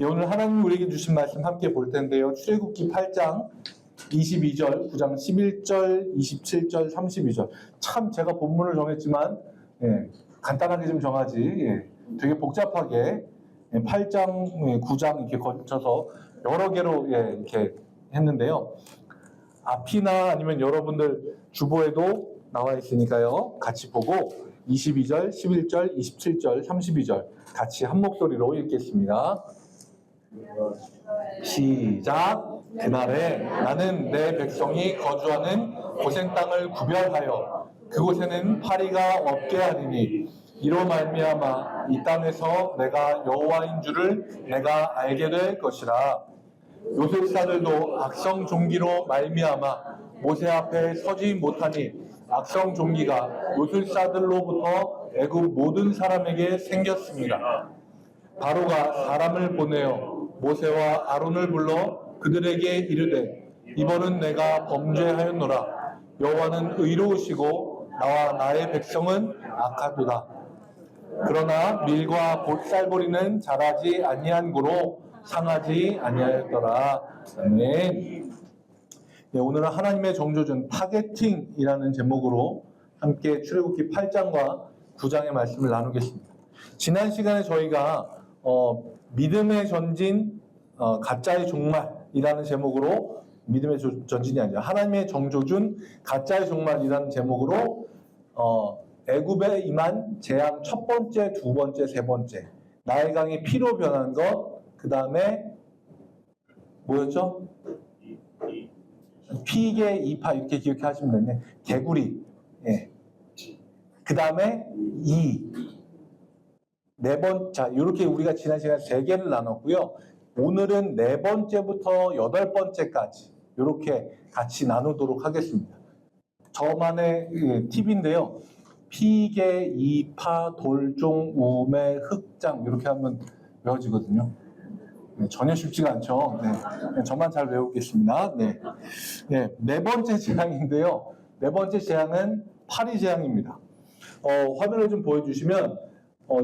예, 오늘 하나님 우리에게 주신 말씀 함께 볼 텐데요. 출애굽기 8장 22절, 9장 11절, 27절, 32절. 참 제가 본문을 정했지만 간단하게 좀 정하지 되게 복잡하게 8장, 9장 이렇게 거쳐서 여러 개로 이렇게 했는데요. 앞이나 아니면 여러분들 주보에도 나와 있으니까요. 같이 보고 22절, 11절, 27절, 32절 같이 한 목소리로 읽겠습니다. 시작. 그날에 나는 내 백성이 거주하는 고센 땅을 구별하여 그곳에는 파리가 없게 하리니 이로 말미암아 이 땅에서 내가 여호와인 줄을 내가 알게 될 것이라. 요술사들도 악성 종기로 말미암아 모세 앞에 서지 못하니 악성 종기가 요술사들로부터 애굽 모든 사람에게 생겼습니다. 바로가 사람을 보내어 모세와 아론을 불러 그들에게 이르되 이번은 내가 범죄하였노라. 여호와는 의로우시고 나와 나의 백성은 악하도다. 그러나 밀과 쌀보리는 자라지 아니한 고로 상하지 아니하였더라. 아멘. 오늘은 하나님의 정조준 타겟팅이라는 제목으로 함께 출애굽기 8장과 9장의 말씀을 나누겠습니다. 지난 시간에 저희가 믿음의 전진, 가짜의 종말이라는 제목으로 믿음의 전진이 아니라 하나님의 정조준, 가짜의 종말이라는 제목으로 애굽에 임한 재앙 첫 번째, 두 번째, 세 번째 나일강이 피로 변한 것, 그 다음에 뭐였죠? 피개, 이파 이렇게 기억하시면 되네. 개구리, 그 다음에 네 번, 자, 이렇게 우리가 지난 시간에 세 개를 나눴고요. 오늘은 네 번째부터 여덟 번째까지 이렇게 같이 나누도록 하겠습니다. 저만의 팁인데요. 피개, 이파, 돌종, 우매, 흑장 이렇게 하면 외워지거든요. 전혀 쉽지가 않죠. 저만 잘 외우겠습니다. 네 번째 재앙인데요. 네 번째 재앙은 파리 재앙입니다. 화면을 좀 보여주시면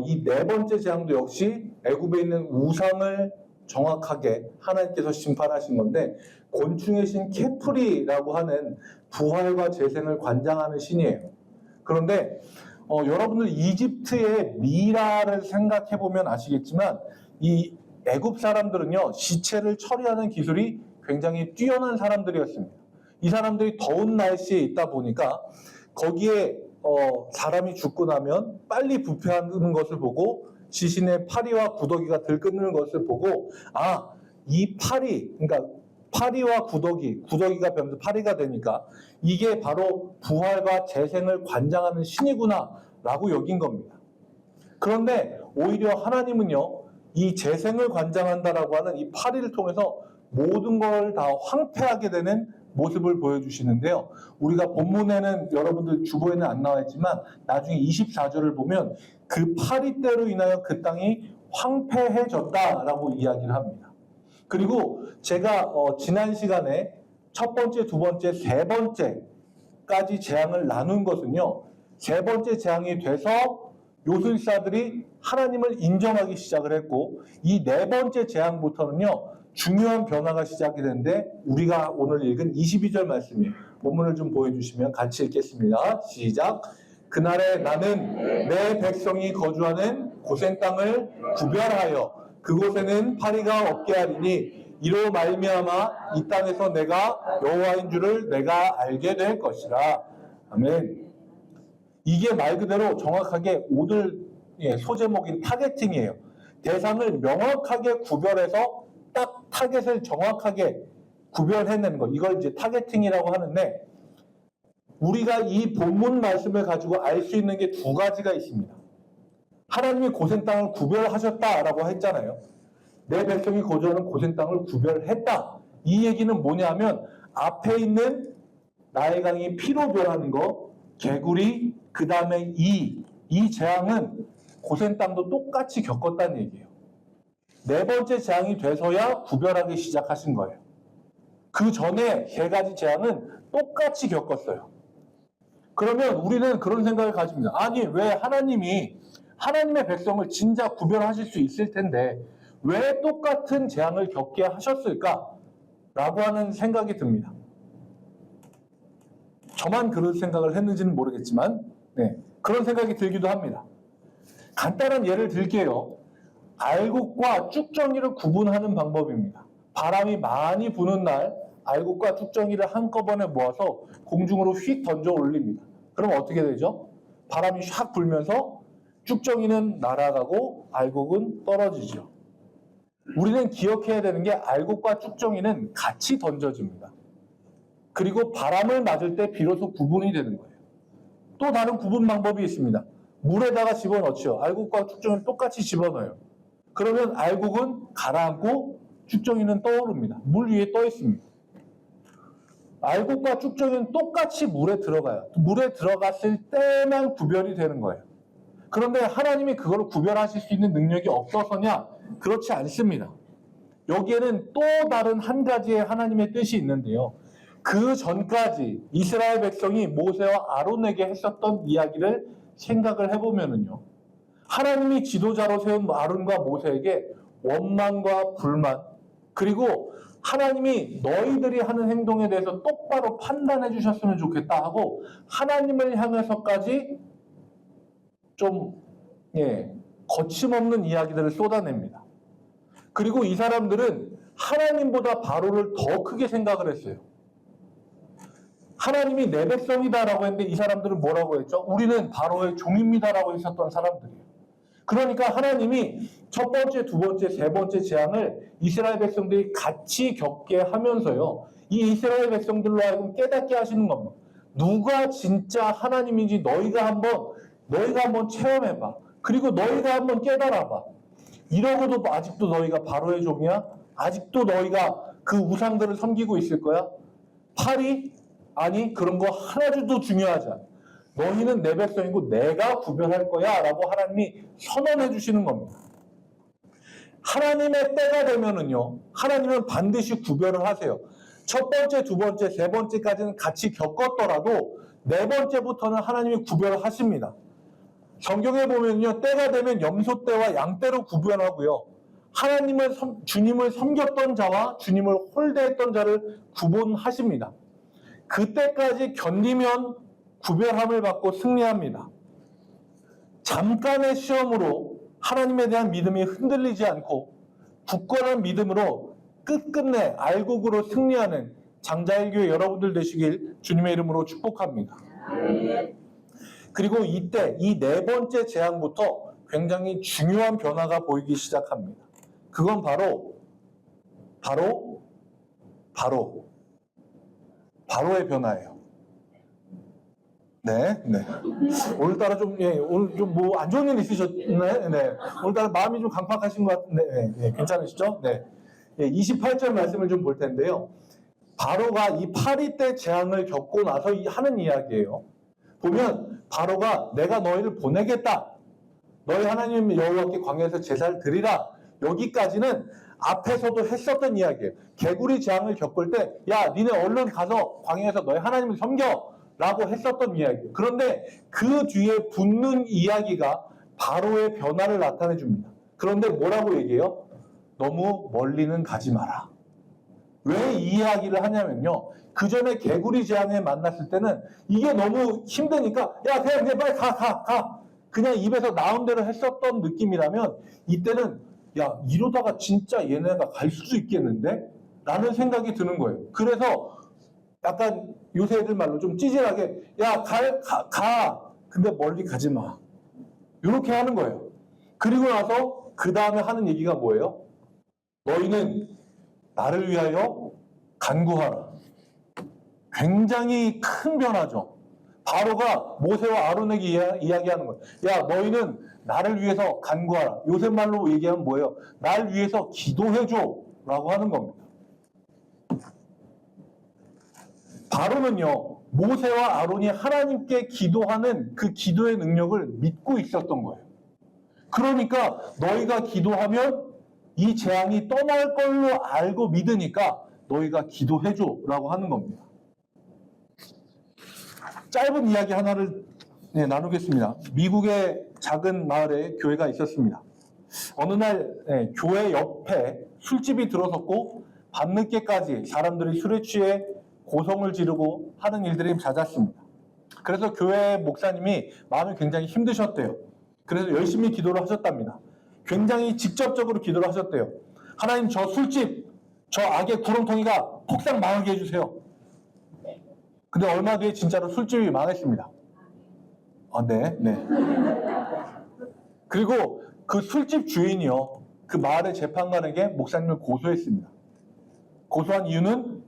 이 네 번째 재앙도 역시 애굽에 있는 우상을 정확하게 하나님께서 심판하신 건데 곤충의 신 케프리라고 하는 부활과 재생을 관장하는 신이에요. 그런데 여러분들 이집트의 미라를 생각해 보면 아시겠지만 이 애굽 사람들은요 시체를 처리하는 기술이 굉장히 뛰어난 사람들이었습니다. 이 사람들이 더운 날씨에 있다 보니까 거기에 사람이 죽고 나면 빨리 부패하는 것을 보고 시신의 파리와 구더기가 들끓는 것을 보고 이 파리, 그러니까 파리와 구더기가 변해서 파리가 되니까 이게 바로 부활과 재생을 관장하는 신이구나 라고 여긴 겁니다. 그런데 오히려 하나님은요 이 재생을 관장한다라고 하는 이 파리를 통해서 모든 걸 다 황폐하게 되는 모습을 보여주시는데요. 우리가 본문에는 여러분들 주보에는 안 나와 있지만 나중에 24절을 보면 그 파리때로 인하여 그 땅이 황폐해졌다라고 이야기를 합니다. 그리고 제가 지난 시간에 첫 번째, 두 번째, 세 번째까지 재앙을 나눈 것은요. 세 번째 재앙이 돼서 요술사들이 하나님을 인정하기 시작을 했고 이 네 번째 재앙부터는요. 중요한 변화가 시작이 되는데 우리가 오늘 읽은 22절 말씀이에요. 본문을 좀 보여주시면 같이 읽겠습니다. 시작. 그날에 나는 내 백성이 거주하는 고센 땅을 구별하여 그곳에는 파리가 없게 하리니 이로 말미암아 이 땅에서 내가 여호와인 줄을 내가 알게 될 것이라. 아멘. 이게 말 그대로 정확하게 오늘 소제목인 타겟팅이에요. 대상을 명확하게 구별해서 딱 타겟을 정확하게 구별해내는 것. 이걸 이제 타겟팅이라고 하는데 우리가 이 본문 말씀을 가지고 알 수 있는 게 두 가지가 있습니다. 하나님이 고센 땅을 구별하셨다라고 했잖아요. 내 백성이 거주하는 고센 땅을 구별했다. 이 얘기는 뭐냐면 앞에 있는 나일강이 피로 변하는 거, 개구리, 그 다음에 이 재앙은 고센 땅도 똑같이 겪었다는 얘기예요. 네 번째 재앙이 돼서야 구별하기 시작하신 거예요. 그 전에 세 가지 재앙은 똑같이 겪었어요. 그러면 우리는 그런 생각을 가집니다. 아니 왜 하나님이 하나님의 백성을 진짜 구별하실 수 있을 텐데 왜 똑같은 재앙을 겪게 하셨을까? 라고 하는 생각이 듭니다. 저만 그런 생각을 했는지는 모르겠지만 그런 생각이 들기도 합니다. 간단한 예를 들게요. 알곡과 쭉정이를 구분하는 방법입니다. 바람이 많이 부는 날 알곡과 쭉정이를 한꺼번에 모아서 공중으로 휙 던져 올립니다. 그럼 어떻게 되죠? 바람이 샥 불면서 쭉정이는 날아가고 알곡은 떨어지죠. 우리는 기억해야 되는 게 알곡과 쭉정이는 같이 던져집니다. 그리고 바람을 맞을 때 비로소 구분이 되는 거예요. 또 다른 구분 방법이 있습니다. 물에다가 집어넣죠. 알곡과 쭉정이를 똑같이 집어넣어요. 그러면 알곡은 가라앉고 쭉정이는 떠오릅니다. 물 위에 떠 있습니다. 알곡과 쭉정이는 똑같이 물에 들어가요. 물에 들어갔을 때만 구별이 되는 거예요. 그런데 하나님이 그걸 구별하실 수 있는 능력이 없어서냐? 그렇지 않습니다. 여기에는 또 다른 한 가지의 하나님의 뜻이 있는데요. 그 전까지 이스라엘 백성이 모세와 아론에게 했었던 이야기를 생각을 해보면은요. 하나님이 지도자로 세운 아론과 모세에게 원망과 불만, 그리고 하나님이 너희들이 하는 행동에 대해서 똑바로 판단해 주셨으면 좋겠다 하고 하나님을 향해서까지 좀 거침없는 이야기들을 쏟아냅니다. 그리고 이 사람들은 하나님보다 바로를 더 크게 생각을 했어요. 하나님이 내 백성이다라고 했는데 이 사람들은 뭐라고 했죠? 우리는 바로의 종입니다라고 했었던 사람들이에요. 그러니까 하나님이 첫 번째, 두 번째, 세 번째 재앙을 이스라엘 백성들이 같이 겪게 하면서요. 이 이스라엘 백성들로 하여금 깨닫게 하시는 겁니다. 누가 진짜 하나님인지 너희가 한번 체험해봐. 그리고 너희가 한번 깨달아봐. 이러고도 아직도 너희가 바로의 종이야? 아직도 너희가 그 우상들을 섬기고 있을 거야? 팔이? 아니, 그런 거 하나도 중요하지 않아. 너희는 내 백성이고 내가 구별할 거야 라고 하나님이 선언해 주시는 겁니다. 하나님의 때가 되면은요, 하나님은 반드시 구별을 하세요. 첫 번째, 두 번째, 세 번째까지는 같이 겪었더라도 네 번째부터는 하나님이 구별을 하십니다. 성경에 보면요, 때가 되면 염소 떼와 양 떼로 구별하고요. 하나님을 주님을 섬겼던 자와 주님을 홀대했던 자를 구분하십니다. 그때까지 견디면 구별함을 받고 승리합니다. 잠깐의 시험으로 하나님에 대한 믿음이 흔들리지 않고 굳건한 믿음으로 끝끝내 알곡으로 승리하는 장자일교회 여러분들 되시길 주님의 이름으로 축복합니다. 그리고 이때 이 네 번째 재앙부터 굉장히 중요한 변화가 보이기 시작합니다. 그건 바로의 변화예요. 네. 오늘따라 오늘 좀 뭐 안 좋은 일 있으셨나요? 네. 오늘따라 마음이 좀 강팍하신 것 같은데, 네. 괜찮으시죠? 네. 28절 말씀을 좀 볼 텐데요. 바로가 이 파리 때 재앙을 겪고 나서 하는 이야기예요. 보면 바로가 내가 너희를 보내겠다. 너희 하나님 여호와께 광야에서 제사를 드리라. 여기까지는 앞에서도 했었던 이야기예요. 개구리 재앙을 겪을 때 야, 니네 얼른 가서 광야에서 너희 하나님을 섬겨 라고 했었던 이야기예요. 그런데 그 뒤에 붙는 이야기가 바로의 변화를 나타내 줍니다. 그런데 뭐라고 얘기해요? 너무 멀리는 가지 마라. 왜 이 이야기를 하냐면요. 그 전에 개구리 재앙에 만났을 때는 이게 너무 힘드니까 야, 그냥 빨리 가. 그냥 입에서 나온 대로 했었던 느낌이라면 이때는 야, 이러다가 진짜 얘네가 갈 수도 있겠는데? 라는 생각이 드는 거예요. 그래서 약간 요새 애들 말로 좀 찌질하게 야, 가. 근데 멀리 가지 마. 이렇게 하는 거예요. 그리고 나서 그 다음에 하는 얘기가 뭐예요? 너희는 나를 위하여 간구하라. 굉장히 큰 변화죠. 바로가 모세와 아론에게 이야기하는 거예요. 야, 너희는 나를 위해서 간구하라. 요새 말로 얘기하면 뭐예요? 날 위해서 기도해줘 라고 하는 겁니다. 바로는요, 모세와 아론이 하나님께 기도하는 그 기도의 능력을 믿고 있었던 거예요. 그러니까 너희가 기도하면 이 재앙이 떠날 걸로 알고 믿으니까 너희가 기도해줘 라고 하는 겁니다. 짧은 이야기 하나를 나누겠습니다. 미국의 작은 마을에 교회가 있었습니다. 어느 날 교회 옆에 술집이 들어섰고 밤늦게까지 사람들이 술에 취해 고성을 지르고 하는 일들이 잦았습니다. 그래서 교회 목사님이 마음이 굉장히 힘드셨대요. 그래서 열심히 기도를 하셨답니다. 굉장히 직접적으로 기도를 하셨대요. 하나님, 저 술집, 저 악의 구렁텅이가 폭삭 망하게 해주세요. 근데 얼마 뒤에 진짜로 술집이 망했습니다. 네. 그리고 그 술집 주인이요, 그 마을의 재판관에게 목사님을 고소했습니다. 고소한 이유는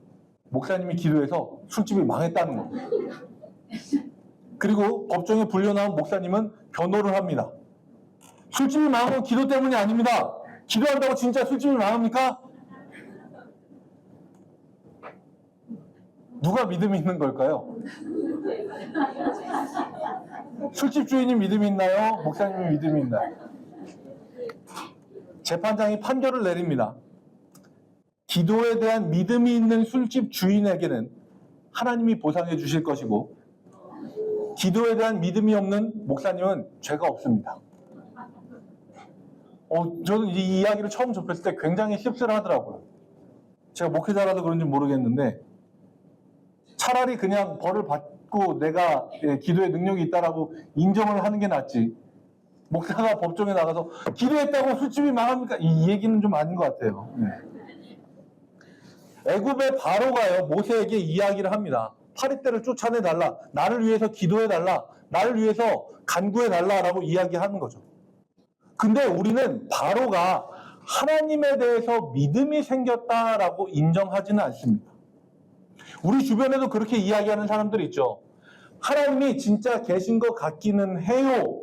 목사님이 기도해서 술집이 망했다는 겁니다. 그리고 법정에 불려 나온 목사님은 변호를 합니다. 술집이 망한 건 기도 때문이 아닙니다. 기도한다고 진짜 술집이 망합니까? 누가 믿음이 있는 걸까요? 술집 주인이 믿음이 있나요? 목사님이 믿음이 있나요? 재판장이 판결을 내립니다. 기도에 대한 믿음이 있는 술집 주인에게는 하나님이 보상해 주실 것이고, 기도에 대한 믿음이 없는 목사님은 죄가 없습니다. 저는 이 이야기를 처음 접했을 때 굉장히 씁쓸하더라고요. 제가 목회자라서 그런지 모르겠는데, 차라리 그냥 벌을 받고 내가 기도에 능력이 있다라고 인정을 하는 게 낫지, 목사가 법정에 나가서 기도했다고 술집이 망합니까? 이 얘기는 좀 아닌 것 같아요. 애굽의 바로가요, 모세에게 이야기를 합니다. 파리떼를 쫓아내달라, 나를 위해서 기도해달라, 나를 위해서 간구해달라라고 이야기하는 거죠. 근데 우리는 바로가 하나님에 대해서 믿음이 생겼다라고 인정하지는 않습니다. 우리 주변에도 그렇게 이야기하는 사람들이 있죠. 하나님이 진짜 계신 것 같기는 해요.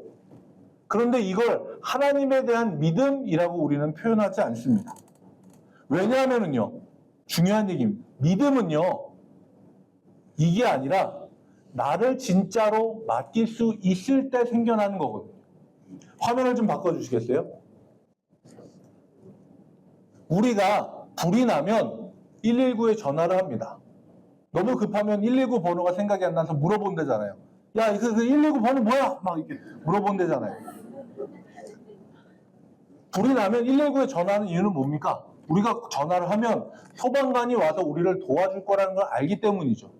그런데 이걸 하나님에 대한 믿음이라고 우리는 표현하지 않습니다. 왜냐하면요, 중요한 얘기입니다. 믿음은요, 이게 아니라 나를 진짜로 맡길 수 있을 때 생겨나는 거거든요. 화면을 좀 바꿔주시겠어요? 우리가 불이 나면 119에 전화를 합니다. 너무 급하면 119 번호가 생각이 안 나서 물어본대잖아요. 야, 그 119 번호 뭐야? 막 이렇게 물어본대잖아요. 불이 나면 119에 전화하는 이유는 뭡니까? 우리가 전화를 하면 소방관이 와서 우리를 도와줄 거라는 걸 알기 때문이죠.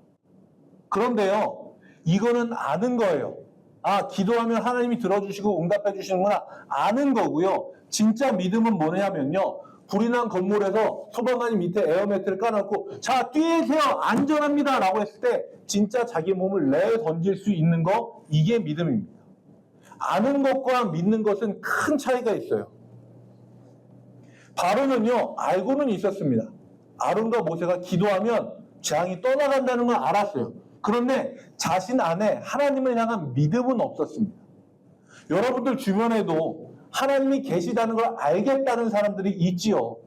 그런데요, 이거는 아는 거예요. 아, 기도하면 하나님이 들어주시고 응답해 주시는구나, 아는 거고요. 진짜 믿음은 뭐냐면요, 불이 난 건물에서 소방관이 밑에 에어매트를 까놓고 자, 뛰세요, 안전합니다 라고 했을 때 진짜 자기 몸을 내어 던질 수 있는 거, 이게 믿음입니다. 아는 것과 믿는 것은 큰 차이가 있어요. 바로는요, 알고는 있었습니다. 아론과 모세가 기도하면 재앙이 떠나간다는 걸 알았어요. 그런데 자신 안에 하나님을 향한 믿음은 없었습니다. 여러분들 주변에도 하나님이 계시다는 걸 알겠다는 사람들이 있지요.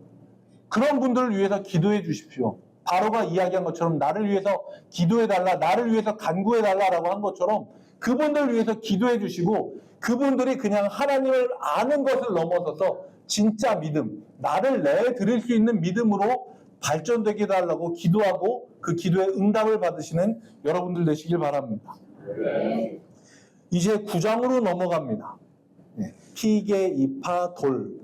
그런 분들을 위해서 기도해 주십시오. 바로가 이야기한 것처럼 나를 위해서 기도해달라, 나를 위해서 간구해달라라고 한 것처럼 그분들을 위해서 기도해 주시고, 그분들이 그냥 하나님을 아는 것을 넘어서서 진짜 믿음, 나를 내드릴 수 있는 믿음으로 발전되게 해달라고 기도하고 그 기도에 응답을 받으시는 여러분들 되시길 바랍니다. 네. 이제 9장으로 넘어갑니다. 피개, 이파, 돌.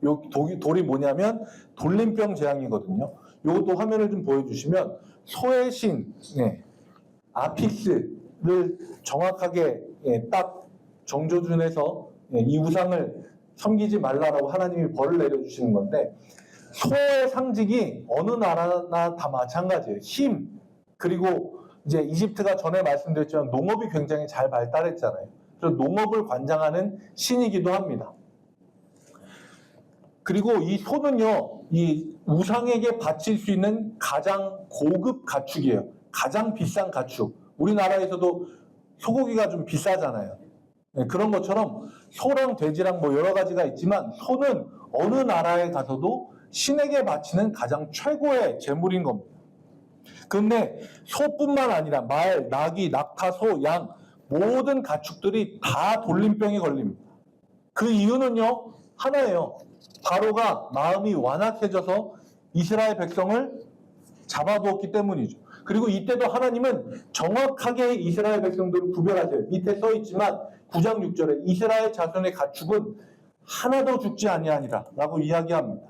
요 돌이 뭐냐면 돌림병 재앙이거든요. 요것도 화면을 좀 보여주시면 소의 신, 아피스를 정확하게 딱 정조준해서 이 우상을 섬기지 말라라고 하나님이 벌을 내려주시는 건데, 소의 상징이 어느 나라나 다 마찬가지예요. 힘, 그리고 이제 이집트가 전에 말씀드렸지만 농업이 굉장히 잘 발달했잖아요. 그래서 농업을 관장하는 신이기도 합니다. 그리고 이 소는요, 이 우상에게 바칠 수 있는 가장 고급 가축이에요. 가장 비싼 가축. 우리나라에서도 소고기가 좀 비싸잖아요. 그런 것처럼 소랑 돼지랑 뭐 여러 가지가 있지만 소는 어느 나라에 가서도 신에게 바치는 가장 최고의 제물인 겁니다. 그런데 소뿐만 아니라 말, 나귀, 낙타, 소, 양 모든 가축들이 다 돌림병이 걸립니다. 그 이유는요, 하나예요. 바로가 마음이 완악해져서 이스라엘 백성을 잡아두었기 때문이죠. 그리고 이때도 하나님은 정확하게 이스라엘 백성들을 구별하세요. 밑에 써 있지만 9장 6절에 이스라엘 자손의 가축은 하나도 죽지 아니하니라 라고 이야기합니다.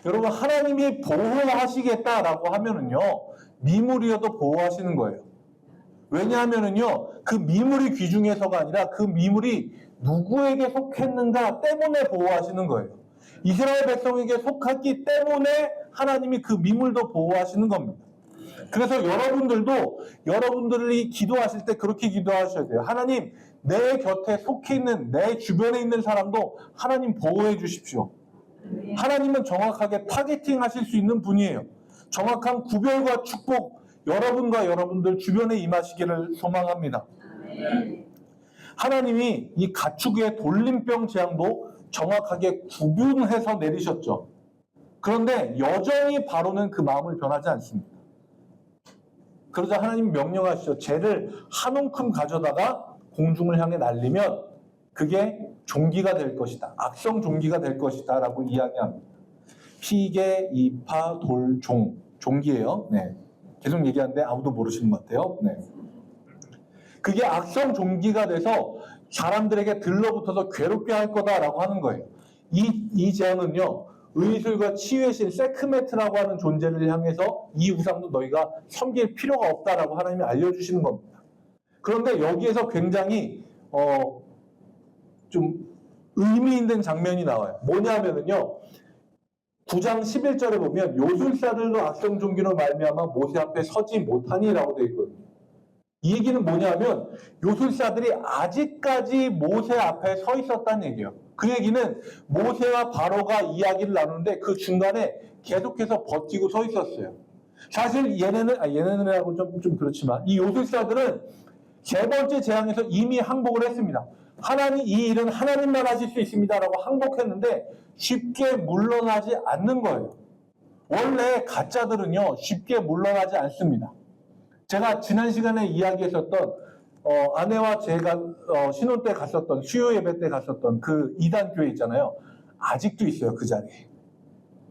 여러분, 하나님이 보호하시겠다라고 하면은요, 미물이어도 보호하시는 거예요. 왜냐하면은요, 그 미물이 귀중해서가 아니라 그 미물이 누구에게 속했는가 때문에 보호하시는 거예요. 이스라엘 백성에게 속했기 때문에 하나님이 그 미물도 보호하시는 겁니다. 그래서 여러분들이 기도하실 때 그렇게 기도하셔야 돼요. 하나님, 내 곁에 속해 있는, 내 주변에 있는 사람도 하나님 보호해 주십시오. 하나님은 정확하게 타겟팅 하실 수 있는 분이에요. 정확한 구별과 축복, 여러분과 여러분들 주변에 임하시기를 소망합니다. 하나님이 이 가축의 돌림병 재앙도 정확하게 구분해서 내리셨죠. 그런데 여전히 바로는 그 마음을 변하지 않습니다. 그러자 하나님 명령하시죠. 쟤를 한 움큼 가져다가 공중을 향해 날리면 그게 종기가 될 것이다. 악성 종기가 될 것이다 라고 이야기합니다. 피개, 이파, 돌, 종기예요. 네. 계속 얘기하는데 아무도 모르시는 것 같아요. 네. 그게 악성 종기가 돼서 사람들에게 들러붙어서 괴롭게 할 거다라고 하는 거예요. 이 재앙은요, 의술과 치유의 신 세크메트라고 하는 존재를 향해서 이 우상도 너희가 섬길 필요가 없다라고 하나님이 알려주시는 겁니다. 그런데 여기에서 굉장히 좀 의미 있는 장면이 나와요. 뭐냐면은요, 9장 11절에 보면 요술사들도 악성 종기로 말미암아 모세 앞에 서지 못하니라고 되어 있거든요. 이 얘기는 뭐냐면 요술사들이 아직까지 모세 앞에 서 있었다는 얘기예요. 그 얘기는 모세와 바로가 이야기를 나누는데 그 중간에 계속해서 버티고 서 있었어요. 사실 얘네는하고 좀 그렇지만 이 요술사들은 세 번째 재앙에서 이미 항복을 했습니다. 이 일은 하나님만 하실 수 있습니다라고 항복했는데 쉽게 물러나지 않는 거예요. 원래 가짜들은요, 쉽게 물러나지 않습니다. 제가 지난 시간에 이야기했었던 아내와 제가 신혼 때 갔었던, 수요 예배 때 갔었던 그 이단 교회 있잖아요. 아직도 있어요, 그 자리에.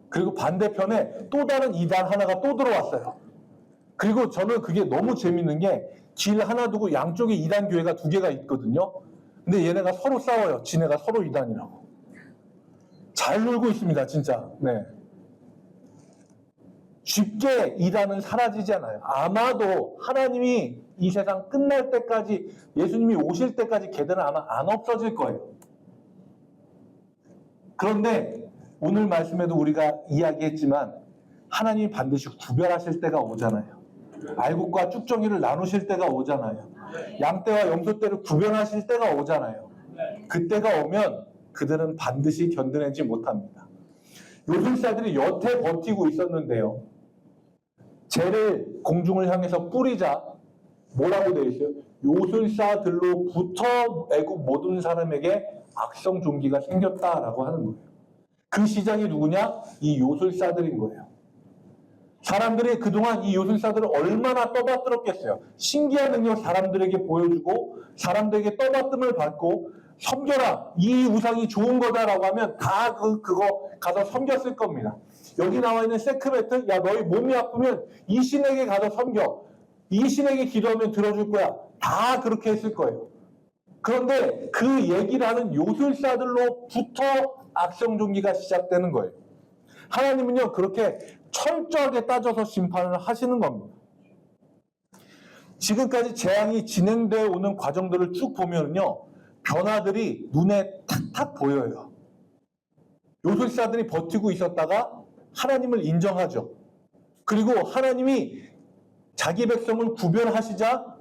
그리고 반대편에 또 다른 이단 하나가 또 들어왔어요. 그리고 저는 그게 너무 재밌는 게 길 하나 두고 양쪽에 이단 교회가 두 개가 있거든요. 근데 얘네가 서로 싸워요. 지네가 서로 이단이라고. 잘 놀고 있습니다, 진짜. 네. 쉽게 이단은 사라지지 않아요. 아마도 하나님이 이 세상 끝날 때까지, 예수님이 오실 때까지 걔들은 아마 안 없어질 거예요. 그런데 오늘 말씀에도 우리가 이야기했지만 하나님이 반드시 구별하실 때가 오잖아요. 알곡과 쭉정이를 나누실 때가 오잖아요. 양떼와 염소떼를 구별하실 때가 오잖아요. 그때가 오면 그들은 반드시 견뎌내지 못합니다. 요술사들이 여태 버티고 있었는데요. 쟤를 공중을 향해서 뿌리자 뭐라고 되어 있어요? 요술사들로부터 애국 모든 사람에게 악성 종기가 생겼다라고 하는 거예요. 그 시작이 누구냐? 이 요술사들인 거예요. 사람들이 그동안 이 요술사들을 얼마나 떠받들었겠어요. 신기한 능력 사람들에게 보여주고 사람들에게 떠받듦을 받고 섬겨라, 이 우상이 좋은 거다라고 하면 다 그거 가서 섬겼을 겁니다. 여기 나와 있는 세크메트, 야 너희 몸이 아프면 이 신에게 가서 섬겨, 이 신에게 기도하면 들어줄 거야, 다 그렇게 했을 거예요. 그런데 그 얘기를 하는 요술사들로부터 악성 종기가 시작되는 거예요. 하나님은요 그렇게 철저하게 따져서 심판을 하시는 겁니다. 지금까지 재앙이 진행되어 오는 과정들을 쭉 보면요, 변화들이 눈에 탁탁 보여요. 요술사들이 버티고 있었다가 하나님을 인정하죠. 그리고 하나님이 자기 백성을 구별하시자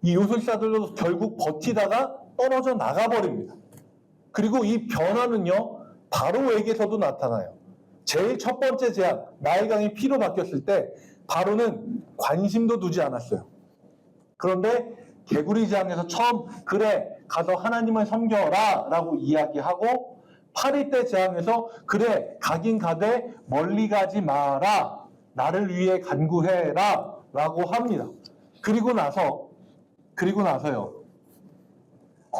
이 요술사들도 결국 버티다가 떨어져 나가버립니다. 그리고 이 변화는요, 바로에게서도 나타나요. 제일 첫 번째 재앙, 나일강이 피로 바뀌었을 때 바로는 관심도 두지 않았어요. 그런데 개구리 재앙에서 처음 그래 가서 하나님을 섬겨라 라고 이야기하고, 파리 때 재앙에서 그래 가긴 가되 멀리 가지 마라, 나를 위해 간구해라 라고 합니다. 그리고 나서요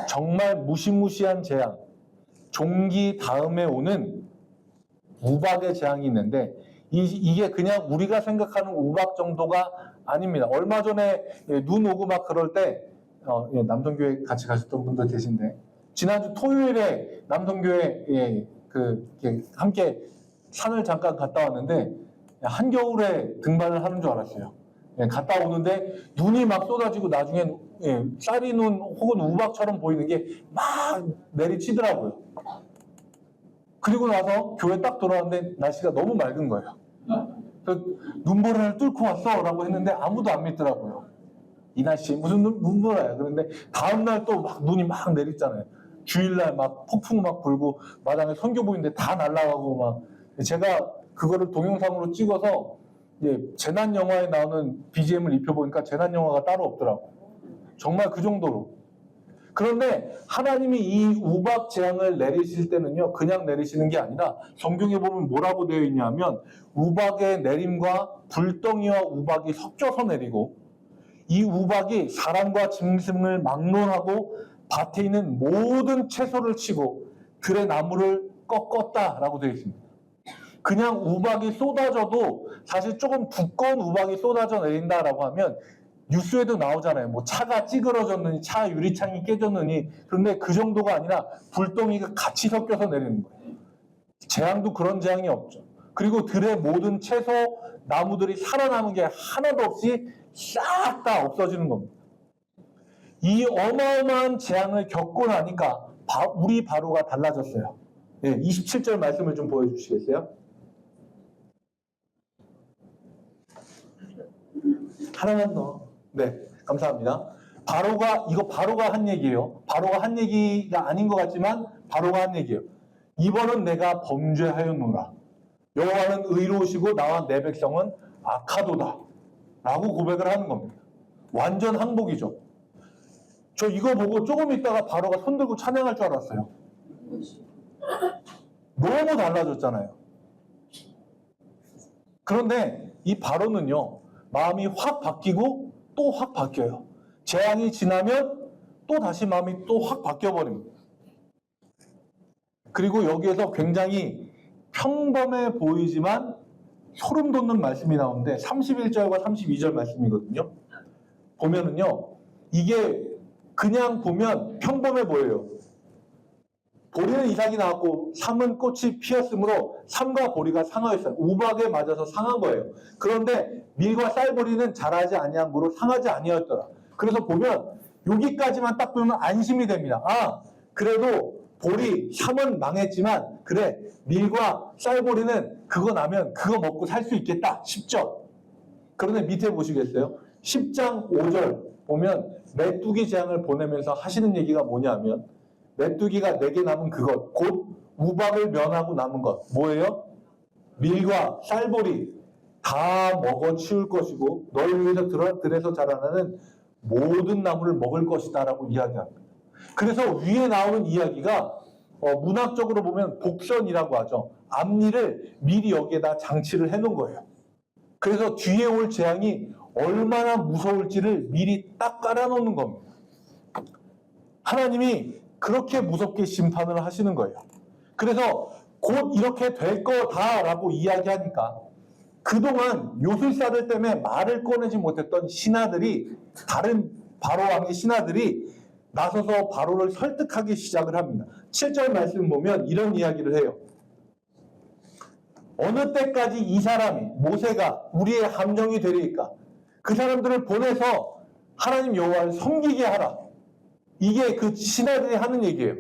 정말 무시무시한 재앙, 종기 다음에 오는 우박의 재앙이 있는데 이게 그냥 우리가 생각하는 우박 정도가 아닙니다. 얼마 전에 눈 오고 막 그럴 때 남성교회 같이 가셨던 분들 계신데 지난주 토요일에 남성교회 함께 산을 잠깐 갔다 왔는데 한겨울에 등반을 하는 줄 알았어요. 갔다 오는데 눈이 막 쏟아지고 나중엔 쌀이 눈 혹은 우박처럼 보이는 게 막 내리치더라고요. 그리고 나서 교회 딱 돌아왔는데 날씨가 너무 맑은 거예요. 그래서 눈보라를 뚫고 왔어 라고 했는데 아무도 안 믿더라고요. 이 날씨에 무슨 눈보라야. 그런데 다음날 또 막 눈이 막 내리잖아요. 주일날 막 폭풍 막 불고 마당에 선교 보이는데 다 날아가고 막. 제가 그거를 동영상으로 찍어서 재난 영화에 나오는 BGM을 입혀보니까 재난 영화가 따로 없더라고. 정말 그 정도로. 그런데 하나님이 이 우박 재앙을 내리실 때는요, 그냥 내리시는 게 아니라 성경에 보면 뭐라고 되어 있냐면 우박의 내림과 불덩이와 우박이 섞여서 내리고 이 우박이 사람과 짐승을 막론하고 밭에 있는 모든 채소를 치고 들의 나무를 꺾었다라고 되어 있습니다. 그냥 우박이 쏟아져도 사실 조금 두꺼운 우박이 쏟아져 내린다라고 하면 뉴스에도 나오잖아요. 뭐 차가 찌그러졌느니, 차 유리창이 깨졌느니. 그런데 그 정도가 아니라 불덩이가 같이 섞여서 내리는 거예요. 재앙도 그런 재앙이 없죠. 그리고 들의 모든 채소, 나무들이 살아남은 게 하나도 없이 싹 다 없어지는 겁니다. 이 어마어마한 재앙을 겪고 나니까 우리 바로가 달라졌어요. 27절 말씀을 좀 보여주시겠어요? 하나만 더. 네, 감사합니다. 바로가 한 얘기예요. 바로가 한 얘기가 아닌 것 같지만 바로가 한 얘기예요. 이번은 내가 범죄하였노라. 여호와는 의로우시고 나와 내 백성은 악하도다. 라고 고백을 하는 겁니다. 완전 항복이죠. 저 이거 보고 조금 있다가 바로가 손들고 찬양할 줄 알았어요. 너무 달라졌잖아요. 그런데 이 바로는요, 마음이 확 바뀌고 또 확 바뀌어요. 재앙이 지나면 또 다시 마음이 또 확 바뀌어버립니다. 그리고 여기에서 굉장히 평범해 보이지만 소름 돋는 말씀이 나오는데 31절과 32절 말씀이거든요. 보면은요, 이게 그냥 보면 평범해 보여요. 보리는 이삭이 나왔고 삼은 꽃이 피었으므로 삼과 보리가 상하였어요. 우박에 맞아서 상한 거예요. 그런데 밀과 쌀보리는 자라지 아니한 무로 상하지 아니하였더라. 그래서 보면 여기까지만 딱 보면 안심이 됩니다. 아, 그래도 보리, 삼은 망했지만 그래, 밀과 쌀보리는 그거 나면 그거 먹고 살 수 있겠다 싶죠. 그런데 밑에 보시겠어요? 10장 5절 보면 메뚜기 재앙을 보내면서 하시는 얘기가 뭐냐면 메뚜기가 내게 남은 그것, 곧 우박을 면하고 남은 것, 뭐예요? 밀과 쌀보리 다 먹어 치울 것이고 널 위해서 들에서 자라나는 모든 나무를 먹을 것이다 라고 이야기합니다. 그래서 위에 나오는 이야기가 문학적으로 보면 복선이라고 하죠. 앞니를 미리 여기에다 장치를 해놓은 거예요. 그래서 뒤에 올 재앙이 얼마나 무서울지를 미리 딱 깔아놓는 겁니다. 하나님이 그렇게 무섭게 심판을 하시는 거예요. 그래서 곧 이렇게 될 거다라고 이야기하니까 그동안 요술사들 때문에 말을 꺼내지 못했던 신하들이, 다른 바로 왕의 신하들이 나서서 바로를 설득하기 시작을 합니다. 7절 말씀 보면 이런 이야기를 해요. 어느 때까지 이 사람이, 모세가 우리의 함정이 되리까? 그 사람들을 보내서 하나님 여호와를 섬기게 하라. 이게 그 신하들이 하는 얘기예요.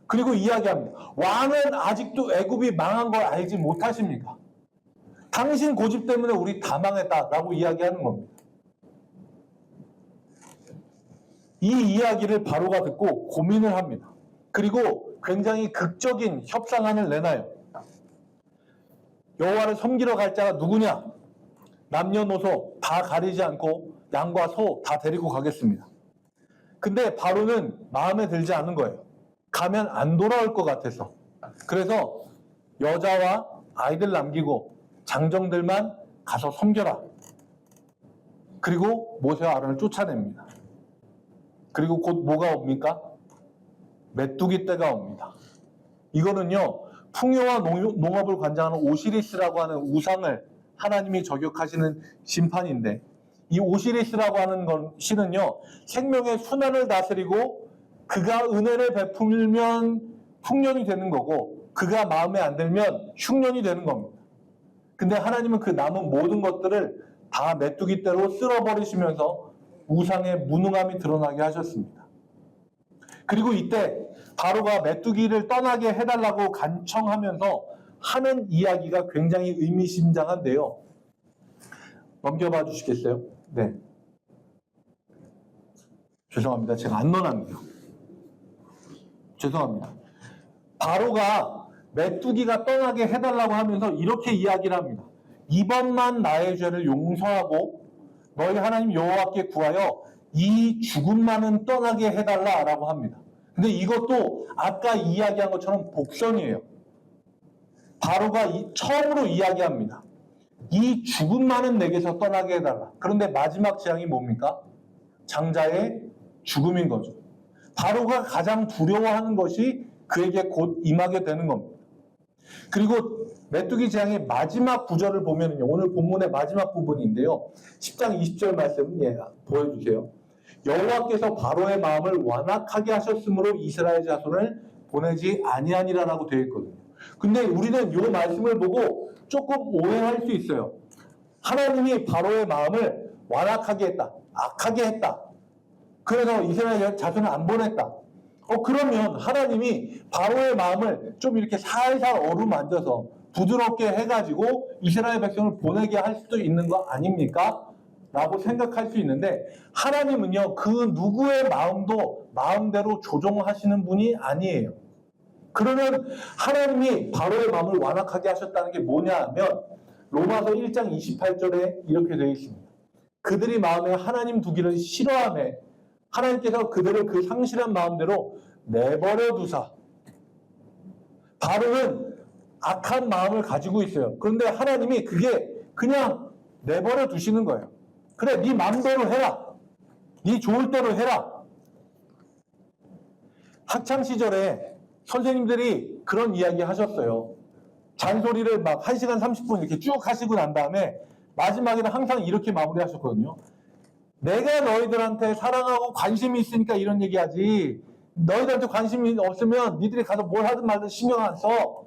그리고 이야기합니다. 왕은 아직도 애굽이 망한 걸 알지 못하십니까? 당신 고집 때문에 우리 다 망했다라고 이야기하는 겁니다. 이 이야기를 바로가 듣고 고민을 합니다. 그리고 굉장히 극적인 협상안을 내놔요. 여호와를 섬기러 갈 자가 누구냐? 남녀노소 다 가리지 않고 양과 소 다 데리고 가겠습니다. 근데 바로는 마음에 들지 않은 거예요. 가면 안 돌아올 것 같아서. 그래서 여자와 아이들 남기고 장정들만 가서 섬겨라. 그리고 모세와 아론을 쫓아냅니다. 그리고 곧 뭐가 옵니까? 메뚜기 떼가 옵니다. 이거는요, 풍요와 농업을 관장하는 오시리스라고 하는 우상을 하나님이 저격하시는 심판인데, 이 오시리스라고 하는 건 신은요, 생명의 순환을 다스리고 그가 은혜를 베풀면 풍년이 되는 거고 그가 마음에 안 들면 흉년이 되는 겁니다. 근데 하나님은 그 남은 모든 것들을 다 메뚜기 떼로 쓸어버리시면서 우상의 무능함이 드러나게 하셨습니다. 그리고 이때 바로가 메뚜기를 떠나게 해달라고 간청하면서 하는 이야기가 굉장히 의미심장한데요. 넘겨봐 주시겠어요? 네. 죄송합니다. 제가 안 넣어놨네요. 죄송합니다. 바로가 메뚜기가 떠나게 해달라고 하면서 이렇게 이야기를 합니다. 이번만 나의 죄를 용서하고 너희 하나님 여호와께 구하여 이 죽음만은 떠나게 해달라라고 합니다. 근데 이것도 아까 이야기한 것처럼 복선이에요. 바로가 처음으로 이야기합니다. 이 죽음만은 내게서 떠나게 해달라. 그런데 마지막 재앙이 뭡니까? 장자의 죽음인 거죠. 바로가 가장 두려워하는 것이 그에게 곧 임하게 되는 겁니다. 그리고 메뚜기 재앙의 마지막 구절을 보면요. 오늘 본문의 마지막 부분인데요. 10장 20절 말씀 보여주세요. 여호와께서 바로의 마음을 완악하게 하셨으므로 이스라엘 자손을 보내지 아니하니라라고 되어 있거든요. 근데 우리는 이 말씀을 보고 조금 오해할 수 있어요. 하나님이 바로의 마음을 완악하게 했다. 악하게 했다. 그래서 이스라엘 자손을 안 보냈다. 그러면 하나님이 바로의 마음을 좀 이렇게 살살 어루만져서 부드럽게 해가지고 이스라엘 백성을 보내게 할 수도 있는 거 아닙니까? 라고 생각할 수 있는데 하나님은요 그 누구의 마음도 마음대로 조종하시는 분이 아니에요. 그러면 하나님이 바로의 마음을 완악하게 하셨다는 게 뭐냐 하면 로마서 1장 28절에 이렇게 되어 있습니다. 그들이 마음에 하나님 두기를 싫어하며 하나님께서 그들을 그 상실한 마음대로 내버려 두사. 바로는 악한 마음을 가지고 있어요. 그런데 하나님이 그게 그냥 내버려 두시는 거예요. 그래, 네 마음대로 해라. 네 좋을 대로 해라. 학창 시절에 선생님들이 그런 이야기 하셨어요. 잔소리를 막 1시간 30분 이렇게 쭉 하시고 난 다음에 마지막에는 항상 이렇게 마무리 하셨거든요. 내가 너희들한테 사랑하고 관심이 있으니까 이런 얘기하지. 너희들한테 관심이 없으면 니들이 가서 뭘 하든 말든 신경 안 써.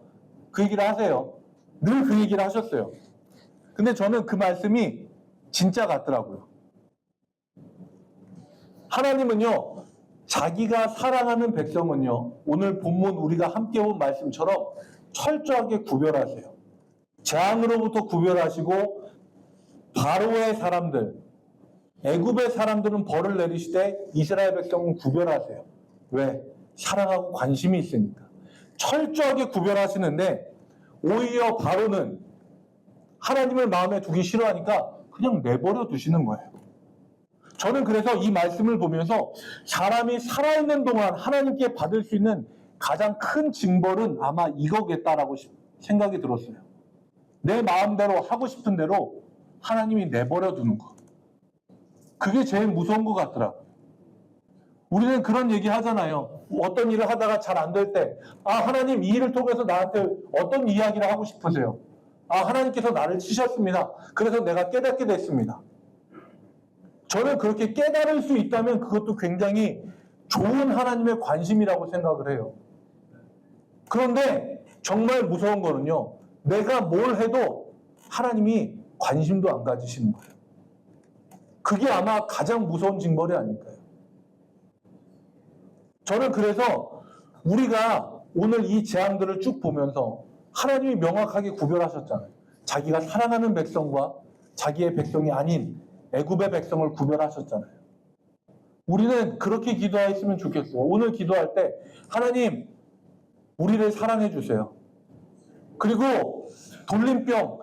그 얘기를 하세요. 늘 그 얘기를 하셨어요. 근데 저는 그 말씀이 진짜 같더라고요. 하나님은요, 자기가 사랑하는 백성은요, 오늘 본문 우리가 함께 본 말씀처럼 철저하게 구별하세요. 재앙으로부터 구별하시고 바로의 사람들, 애굽의 사람들은 벌을 내리시되 이스라엘 백성은 구별하세요. 왜? 사랑하고 관심이 있으니까. 철저하게 구별하시는데 오히려 바로는 하나님을 마음에 두기 싫어하니까 그냥 내버려 두시는 거예요. 저는 그래서 이 말씀을 보면서 사람이 살아있는 동안 하나님께 받을 수 있는 가장 큰 징벌은 아마 이거겠다라고 생각이 들었어요. 내 마음대로 하고 싶은 대로 하나님이 내버려 두는 거. 그게 제일 무서운 것 같더라고요. 우리는 그런 얘기 하잖아요. 어떤 일을 하다가 잘 안 될 때, 하나님 이 일을 통해서 나한테 어떤 이야기를 하고 싶으세요? 하나님께서 나를 치셨습니다. 그래서 내가 깨닫게 됐습니다. 저는 그렇게 깨달을 수 있다면 그것도 굉장히 좋은 하나님의 관심이라고 생각을 해요. 그런데 정말 무서운 거는요, 내가 뭘 해도 하나님이 관심도 안 가지시는 거예요. 그게 아마 가장 무서운 징벌이 아닐까요? 저는 그래서 우리가 오늘 이 재앙들을 쭉 보면서 하나님이 명확하게 구별하셨잖아요. 자기가 사랑하는 백성과 자기의 백성이 아닌 애굽의 백성을 구별하셨잖아요. 우리는 그렇게 기도했으면 좋겠어요. 오늘 기도할 때 하나님 우리를 사랑해 주세요. 그리고 돌림병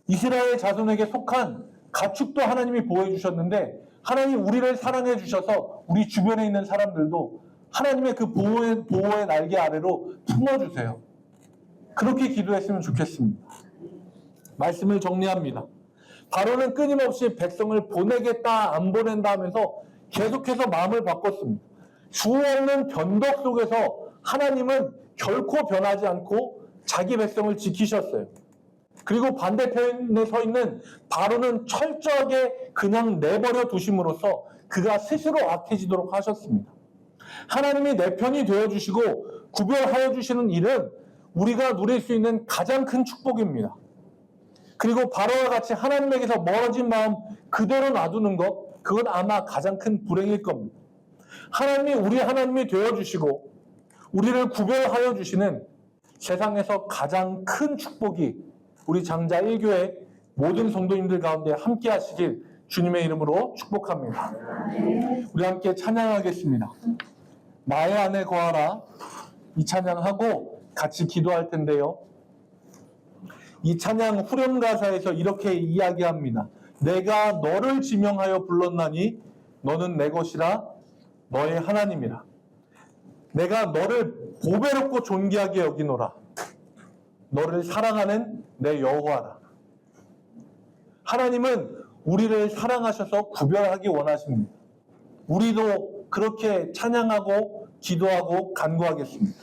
이스라엘 자손에게 속한 가축도 하나님이 보호해 주셨는데 하나님 우리를 사랑해 주셔서 우리 주변에 있는 사람들도 하나님의 그 보호의 날개 아래로 품어주세요. 그렇게 기도했으면 좋겠습니다. 말씀을 정리합니다. 바로는 끊임없이 백성을 보내겠다 안 보낸다 하면서 계속해서 마음을 바꿨습니다. 수없는 변덕 속에서 하나님은 결코 변하지 않고 자기 백성을 지키셨어요. 그리고 반대편에 서 있는 바로는 철저하게 그냥 내버려 두심으로써 그가 스스로 악해지도록 하셨습니다. 하나님이 내 편이 되어주시고 구별하여 주시는 일은 우리가 누릴 수 있는 가장 큰 축복입니다. 그리고 바로와 같이 하나님에게서 멀어진 마음 그대로 놔두는 것, 그건 아마 가장 큰 불행일 겁니다. 하나님이 우리 하나님이 되어주시고 우리를 구별하여 주시는 세상에서 가장 큰 축복이 우리 장자 1교회 모든 성도님들 가운데 함께 하시길 주님의 이름으로 축복합니다. 우리 함께 찬양하겠습니다. 나의 안에 거하라, 이 찬양하고 같이 기도할 텐데요. 이 찬양 후렴 가사에서 이렇게 이야기합니다. 내가 너를 지명하여 불렀나니 너는 내 것이라, 너의 하나님이라. 내가 너를 보배롭고 존귀하게 여기노라. 너를 사랑하는 내 여호와라. 하나님은 우리를 사랑하셔서 구별하기 원하십니다. 우리도 그렇게 찬양하고 기도하고 간구하겠습니다.